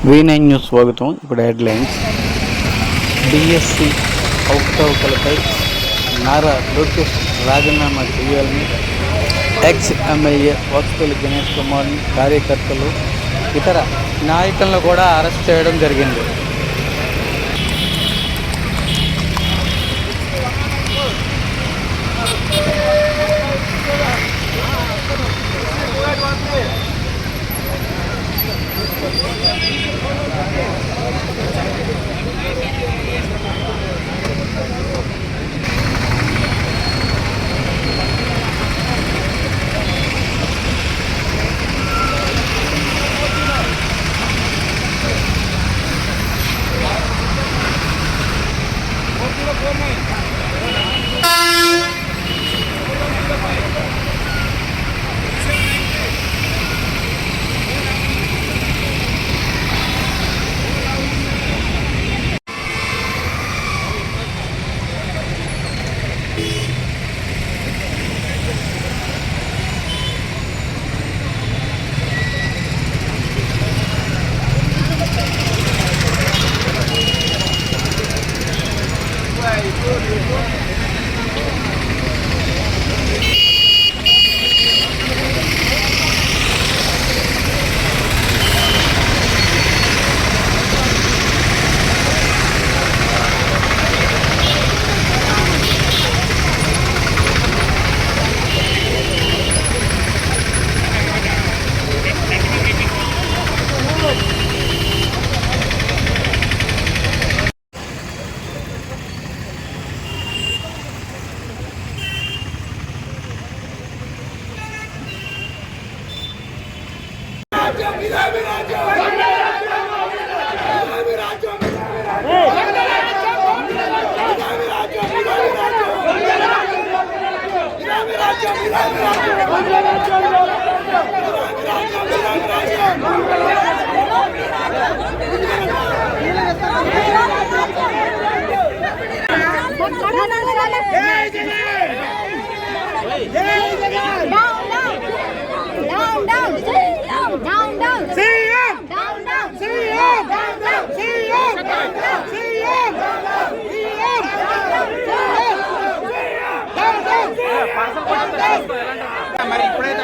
V9 news స్వాగతం. ఇప్పుడు headlines. DSC అవకతవకలపై Nara Lokesh రాజీనామా చేయాలని ఎక్స్ ఎమ్మెల్యే వాసుపల్లి గణేష్ కుమార్ని కార్యకర్తలు ఇతర నాయకులను కూడా అరెస్ట్ చేయడం జరిగింది. మరి ఇప్పుడైతే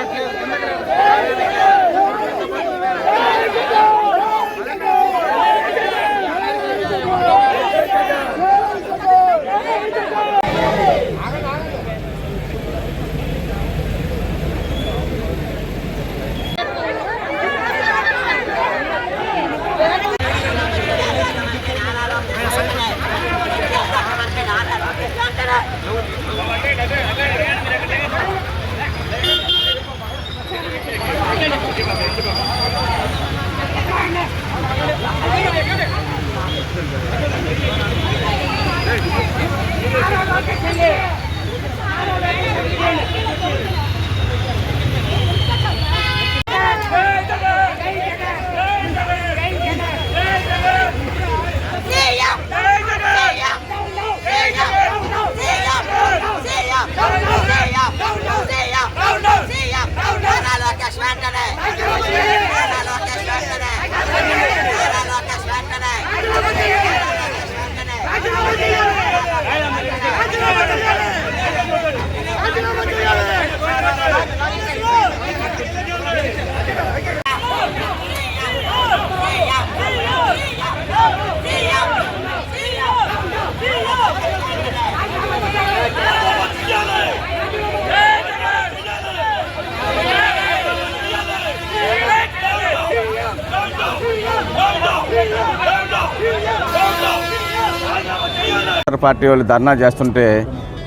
పార్టీ వాళ్ళు ధర్నా చేస్తుంటే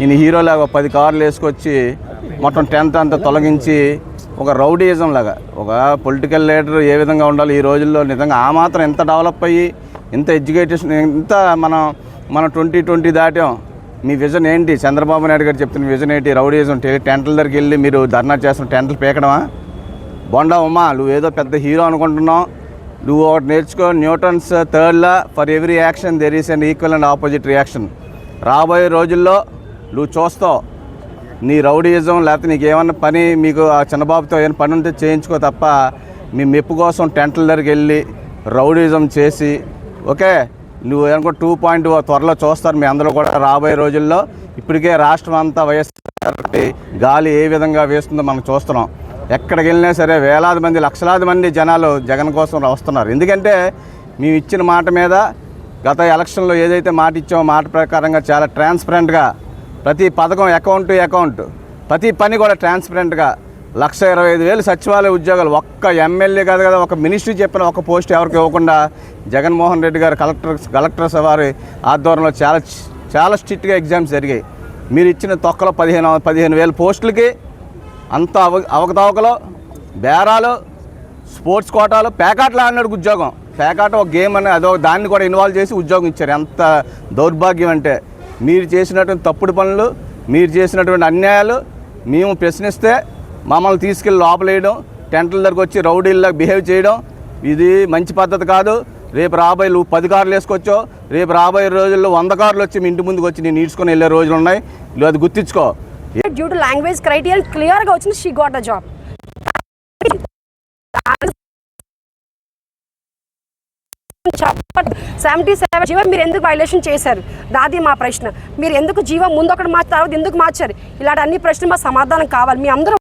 ఈయన హీరోలాగా 10 కార్లు వేసుకొచ్చి మొత్తం టెంట్ అంతా తొలగించి ఒక రౌడీయిజం లాగా ఒక పొలిటికల్ లీడర్ ఏ విధంగా ఉండాలి ఈ రోజుల్లో నిజంగా ఆ మాత్రం ఎంత డెవలప్ అయ్యి ఇంత ఎడ్యుకేషన్ ఇంత మనం 2020 దాటాం. మీ విజన్ ఏంటి? చంద్రబాబు నాయుడు గారు చెప్తున్న విజన్ ఏంటి? రౌడీయిజం టెంట్ల దగ్గరికి వెళ్ళి మీరు ధర్నా చేస్తున్న టెంట్లు పీకడమా? బొండా ఉమ్మా, నువ్వు ఏదో పెద్ద హీరో అనుకుంటున్నావు. నువ్వు ఒకటి నేర్చుకో, Newton's third law, for every action there is and equal and opposite reaction. రాబోయే రోజుల్లో నువ్వు చూస్తావు నీ రౌడీయిజం, లేకపోతే నీకు ఏమన్నా పని, మీకు ఆ చిన్నబాబుతో ఏమైనా పని ఉంటే చేయించుకో తప్ప మీ మెప్పు కోసం టెంట్ల దగ్గరికి వెళ్ళి రౌడీజం చేసి ఓకే నువ్వు అనుకో 2.0 త్వరలో చూస్తారు మీ అందరూ కూడా రాబోయే రోజుల్లో. ఇప్పటికే రాష్ట్రం అంతా వైఎస్ఆర్ గాలి ఏ విధంగా వేస్తుందో మనం చూస్తున్నాం. ఎక్కడికి వెళ్ళినా సరే వేలాది మంది లక్షలాది మంది జనాలు జగన్ కోసం వస్తున్నారు. ఎందుకంటే మేము ఇచ్చిన మాట మీద గత ఎలక్షన్లో ఏదైతే మాట ఇచ్చామో మాట ప్రకారంగా చాలా ట్రాన్స్పరెంట్గా ప్రతి పథకం అకౌంట్ ప్రతి పని కూడా ట్రాన్స్పరెంట్గా 1,25,000 సచివాలయ ఉద్యోగాలు ఒక్క ఎమ్మెల్యే కాదు కదా ఒక మినిస్ట్రీ చెప్పిన ఒక పోస్ట్ ఎవరికి ఇవ్వకుండా జగన్మోహన్ రెడ్డి గారు కలెక్టర్స్ వారి ఆధ్వర్యంలో చాలా స్ట్రిక్ట్గా ఎగ్జామ్స్ జరిగాయి. మీరు ఇచ్చిన తొక్కలో 15,000 పోస్టులకి అంత అవకతవకలు బేరాలు స్పోర్ట్స్ కోటాలు పేకాటలు ఆడినాడు ఉద్యోగం. పేకాట ఒక గేమ్ అని అదొక దాన్ని కూడా ఇన్వాల్వ్ చేసి ఉద్యోగం ఇచ్చారు. ఎంత దౌర్భాగ్యం అంటే మీరు చేసినటువంటి తప్పుడు పనులు మీరు చేసినటువంటి అన్యాయాలు మేము ప్రశ్నిస్తే మమ్మల్ని తీసుకెళ్ళి లోపలేయడం టెంట్ల దగ్గరకు వచ్చి రౌడీల్లా బిహేవ్ చేయడం ఇది మంచి పద్ధతి కాదు. రేపు రాబోయే నువ్వు 10 కార్లు వేసుకొచ్చో రేపు రాబోయే రోజుల్లో 100 కార్లు వచ్చి మీ ఇంటి ముందుకు వచ్చి నేను ఈడ్చుకొని వెళ్ళే రోజులు ఉన్నాయి. నువ్వు అది గుర్తించుకో. డ్యూ టు లాంగ్వేజ్ క్రైటీరియా క్లియర్గా వచ్చింది షీ గాట్ అ జాబ్. చెప్పండి 77 జీవో మీరు ఎందుకు వైలేషన్ చేశారు? దాది మా ప్రశ్న. మీరు ఎందుకు జీవో ముందు ఒకటి మార్చి తర్వాత ఎందుకు మార్చారు? ఇలాంటి అన్ని ప్రశ్నలు మా సమాధానం కావాలి. మీ అందరూ